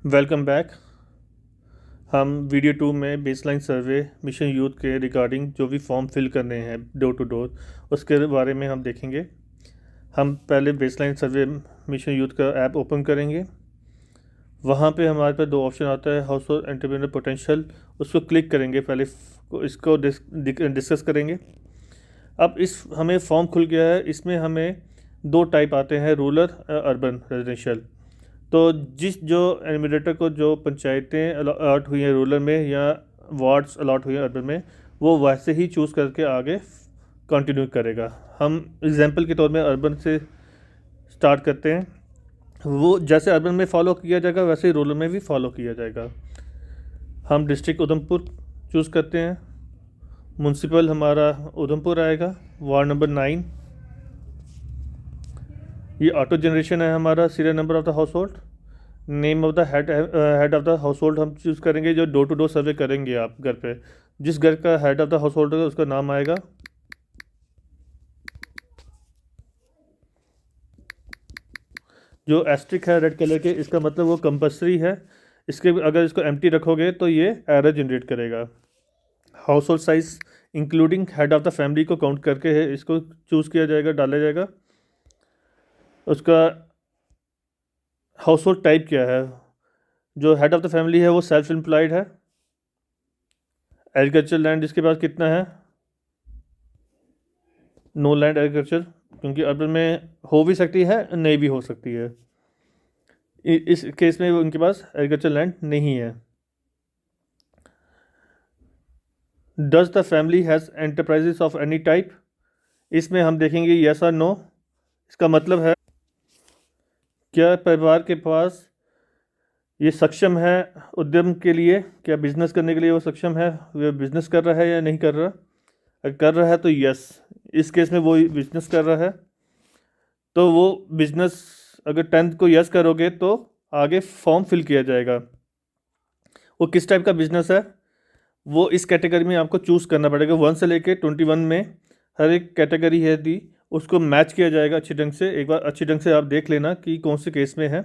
Welcome back. हम video 2 में baseline survey mission youth के रिगार्डिंग जो भी फॉर्म फिल करने हैं डोर टू डोर उसके बारे में हम देखेंगे। हम पहले बेसलाइन सर्वे मिशन यूथ का ऐप ओपन करेंगे। वहाँ पे हमारे पास दो ऑप्शन आता है, हाउस होल्ड एंटरप्रेन्योर पोटेंशियल। उसको क्लिक करेंगे। पहले इसको डिस्कस करेंगे। अब इस हमें फॉर्म खुल गया है। इसमें हमें दो टाइप आते हैं, रूरल अर्बन रेजिडेंशियल। तो जिस जो एडमिनिस्ट्रेटर को जो पंचायतें अलॉट हुई हैं रूरल में या वार्ड्स अलॉट हुई हैं अर्बन में, वो वैसे ही चूज़ करके आगे कंटिन्यू करेगा। हम एग्जांपल के तौर में अर्बन से स्टार्ट करते हैं। वो जैसे अर्बन में फॉलो किया जाएगा वैसे ही रूरल में भी फॉलो किया जाएगा। हम डिस्ट्रिक्ट उधमपुर चूज़ करते हैं। म्यूनसिपल हमारा उधमपुर आएगा। Ward number 9। ये ऑटो जनरेशन है हमारा। Serial number of the house hold, name of the head of the house hold हम चूज़ करेंगे। जो डोर टू डोर सर्वे करेंगे आप घर पे, जिस घर का head of the house hold होगा उसका नाम आएगा। जो एस्ट्रिक है रेड कलर के, इसका मतलब वो कंपल्सरी है। इसके अगर इसको एम्प्टी रखोगे तो ये एरर जनरेट करेगा। House hold size including head of the family को काउंट करके है, इसको चूज़ किया जाएगा, डाला जाएगा। उसका हाउस होल्ड टाइप क्या है, जो हेड ऑफ द फैमिली है वो सेल्फ एम्प्लॉयड है। एग्रीकल्चर लैंड इसके पास कितना है, नो लैंड एग्रीकल्चर, क्योंकि अर्बन में हो भी सकती है नहीं भी हो सकती है। इस केस में उनके पास एग्रीकल्चर लैंड नहीं है। Does the family has enterprises of any type, इसमें हम देखेंगे यस और नो। इसका मतलब है क्या परिवार के पास ये सक्षम है उद्यम के लिए, क्या बिजनेस करने के लिए वो सक्षम है, वो बिजनेस कर रहा है या नहीं कर रहा। अगर कर रहा है तो यस, इस केस में वो बिजनेस कर रहा है तो वो बिजनेस, अगर 10th को यस करोगे तो आगे फॉर्म फिल किया जाएगा। वो किस टाइप का बिजनेस है वो इस कैटेगरी में आपको चूज़ करना पड़ेगा। 1 से लेके 21 में हर एक कैटेगरी है दी, उसको मैच किया जाएगा अच्छी ढंग से। एक बार अच्छी ढंग से आप देख लेना कि कौन से केस में है।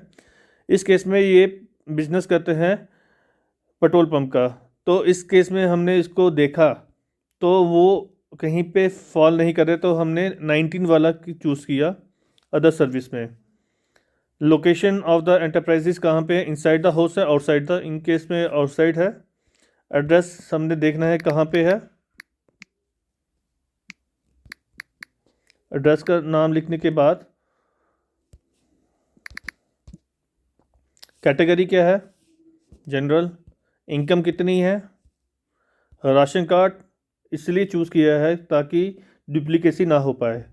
इस केस में ये बिजनेस करते हैं पेट्रोल पंप का, तो इस केस में हमने इसको देखा तो वो कहीं पे फॉल नहीं कर रहे, तो हमने 19 वाला चूज़ किया अदर सर्विस में। लोकेशन ऑफ द एंटरप्राइजेस कहाँ पे, इनसाइड द हाउस है आउटसाइड द, इन केस में आउटसाइड है। एड्रेस हमने देखना है कहाँ पे है। एड्रेस का नाम लिखने के बाद कैटेगरी क्या है, जनरल। इनकम कितनी है, राशन कार्ड इसलिए चूज़ किया है ताकि डुप्लीकेसी ना हो पाए।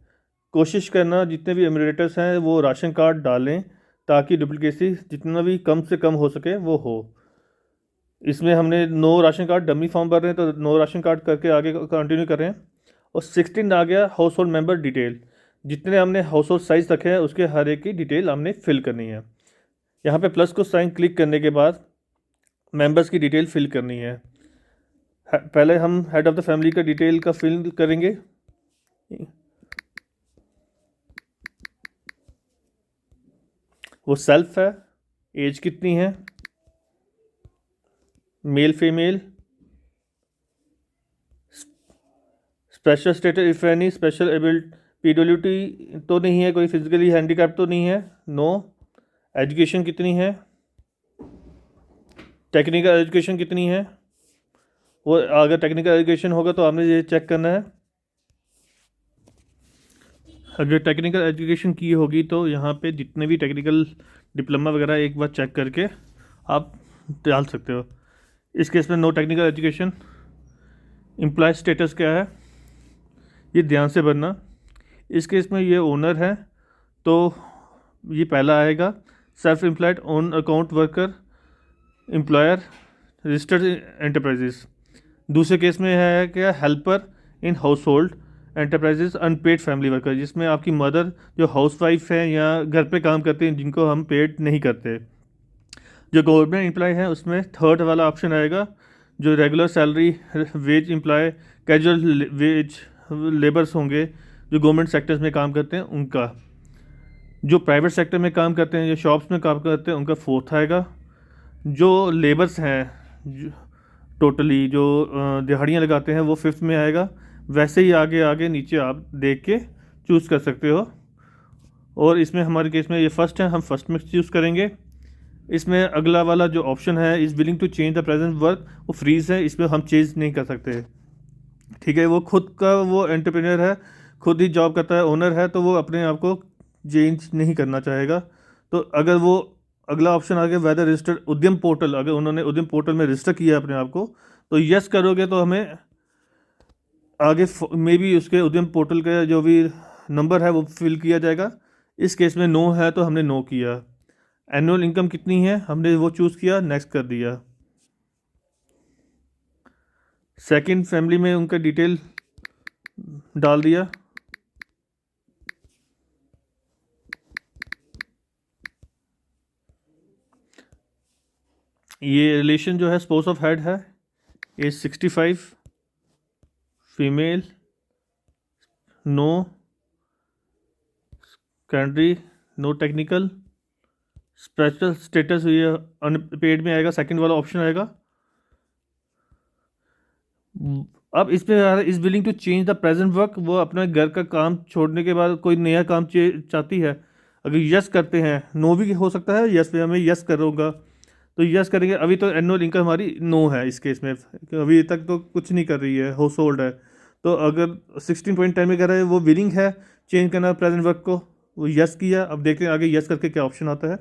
कोशिश करना जितने भी एमिरेटर्स हैं वो राशन कार्ड डालें ताकि डुप्लीकेसी जितना भी कम से कम हो सके वो हो। इसमें हमने no ration card dummy form भर रहे हैं तो नो राशन कार्ड करके आगे कंटिन्यू कर रहे हैं। और 16 आ गया हाउस होल्ड मेंबर डिटेल, जितने हमने हाउस होल्ड साइज रखे हैं उसके हर एक की डिटेल हमने फिल करनी है। यहाँ पे प्लस को साइन क्लिक करने के बाद मेंबर्स की डिटेल फिल करनी है। पहले हम हेड ऑफ़ द फैमिली का डिटेल का फिल करेंगे। वो सेल्फ है, एज कितनी है, male female, special status if any, special ability, PWD तो नहीं है, कोई फिजिकली हैंडीकैप तो नहीं है, नो। एजुकेशन कितनी है, टेक्निकल एजुकेशन कितनी है, वो अगर टेक्निकल एजुकेशन होगा तो आपने ये चेक करना है। अगर टेक्निकल एजुकेशन की होगी तो यहाँ पे जितने भी टेक्निकल डिप्लोमा वगैरह एक बार चेक करके आप डाल सकते हो। इस केस में no technical education. Employ status क्या है ये ध्यान से भरना। इस केस में ये ओनर है तो ये पहला आएगा। Self employed, own account worker, employer, registered enterprises. दूसरे केस में है क्या, helper in household enterprises unpaid family worker, जिसमें आपकी मदर जो हाउस वाइफ है या घर पे काम करते हैं जिनको हम पेड नहीं करते। जो गवर्नमेंट एम्प्लॉय है उसमें थर्ड वाला ऑप्शन आएगा। जो regular salary wage employ, casual wage labours होंगे जो गवर्नमेंट सेक्टर्स में काम करते हैं उनका। जो प्राइवेट सेक्टर में काम करते हैं या शॉप्स में काम करते हैं उनका फोर्थ आएगा। जो लेबर्स हैं टोटली जो दिहाड़ियाँ लगाते हैं वो फिफ्थ में आएगा। वैसे ही आगे आगे नीचे आप देख के चूज़ कर सकते हो। और इसमें हमारे केस में ये फर्स्ट है, हम फर्स्ट में चूज़ करेंगे। इसमें अगला वाला जो ऑप्शन है is willing to change the present work, वो फ्रीज़ है, इसमें हम चेंज नहीं कर सकते। ठीक है, वो खुद का वो एंटरप्रेन्योर है, खुद ही जॉब करता है, ओनर है, तो वो अपने आप को चेंज नहीं करना चाहेगा। तो अगर वो अगला ऑप्शन आ गया वेदर रजिस्टर्ड उद्यम पोर्टल, अगर उन्होंने उद्यम पोर्टल में रजिस्टर किया अपने आप को, तो यस करोगे तो हमें आगे मे बी उसके उद्यम पोर्टल का जो भी नंबर है वो फिल किया जाएगा। इस केस में नो है तो हमने नो किया। एनुअल इनकम कितनी है हमने वो चूज़ किया, नेक्स्ट कर दिया। सेकंड फैमिली में उनका डिटेल डाल दिया। ये रिलेशन जो है स्पाउस ऑफ हेड है, age 65, female, no country, no technical, special status ये अनपेड में आएगा, सेकंड वाला ऑप्शन आएगा। अब इसमें आ रहा है is willing to change the present work, वो अपना घर का काम छोड़ने के बाद कोई नया काम चाहती है। अगर यस करते हैं, नो भी हो सकता है, यस पे हमें यस करूँगा तो यस करेंगे। अभी तो एनुअल इनकम हमारी नो है इस केस में, अभी तक तो कुछ नहीं कर रही है, हाउस होल्ड है। तो अगर 16.10 में कह रहा है वो विलिंग है चेंज करना प्रेजेंट वर्क को, वो यस किया। अब देखते हैं आगे यस करके क्या ऑप्शन आता है।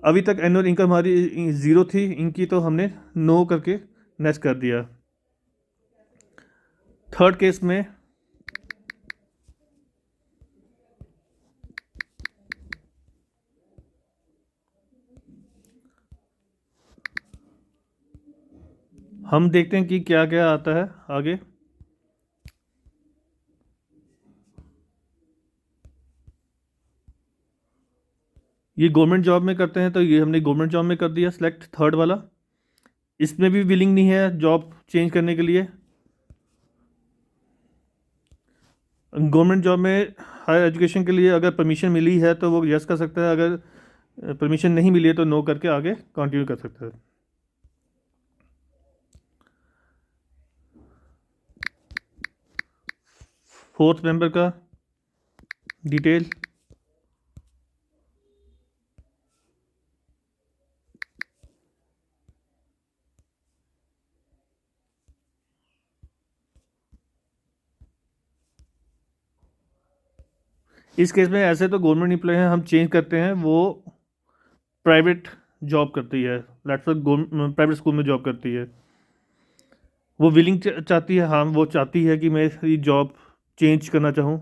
अभी तक एनुअल इनकम हमारी ज़ीरो थी, इनकी तो हमने नो करके नेक्स्ट कर दिया। थर्ड केस में हम देखते हैं कि क्या क्या आता है आगे। ये गवर्नमेंट जॉब में करते हैं तो ये हमने गवर्नमेंट जॉब में कर दिया सिलेक्ट, थर्ड वाला। इसमें भी विलिंग नहीं है जॉब चेंज करने के लिए। गवर्नमेंट जॉब में हायर एजुकेशन के लिए अगर परमिशन मिली है तो वो यस कर सकता है, अगर परमिशन नहीं मिली है तो नो करके आगे कंटिन्यू कर सकता है। फोर्थ मेंबर का डिटेल, इस केस में ऐसे तो गवर्नमेंट एम्प्लॉय हैं, हम चेंज करते हैं, वो प्राइवेट जॉब करती है, लेट्स से प्राइवेट स्कूल में जॉब करती है। वो विलिंग चाहती है, हाँ वो चाहती है कि मैं ये जॉब चेंज करना चाहूँ।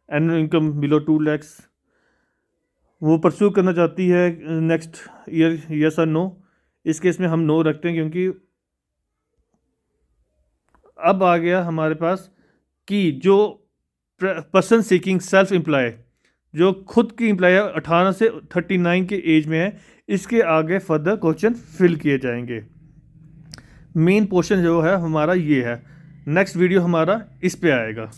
एनुअल इनकम बिलो 2 लैक्स वो परस्यू करना चाहती है नेक्स्ट ईयर, यस और नो। इस केस में हम नो रखते हैं क्योंकि अब आ गया हमारे पास कि जो पर्सन सीकिंग सेल्फ एम्प्लॉय, जो खुद की एम्प्लॉय 18 से 39 के एज में है, इसके आगे फर्दर क्वेश्चन फिल किए जाएंगे। मेन पोर्शन जो है हमारा ये है, नेक्स्ट वीडियो हमारा इस पे आएगा।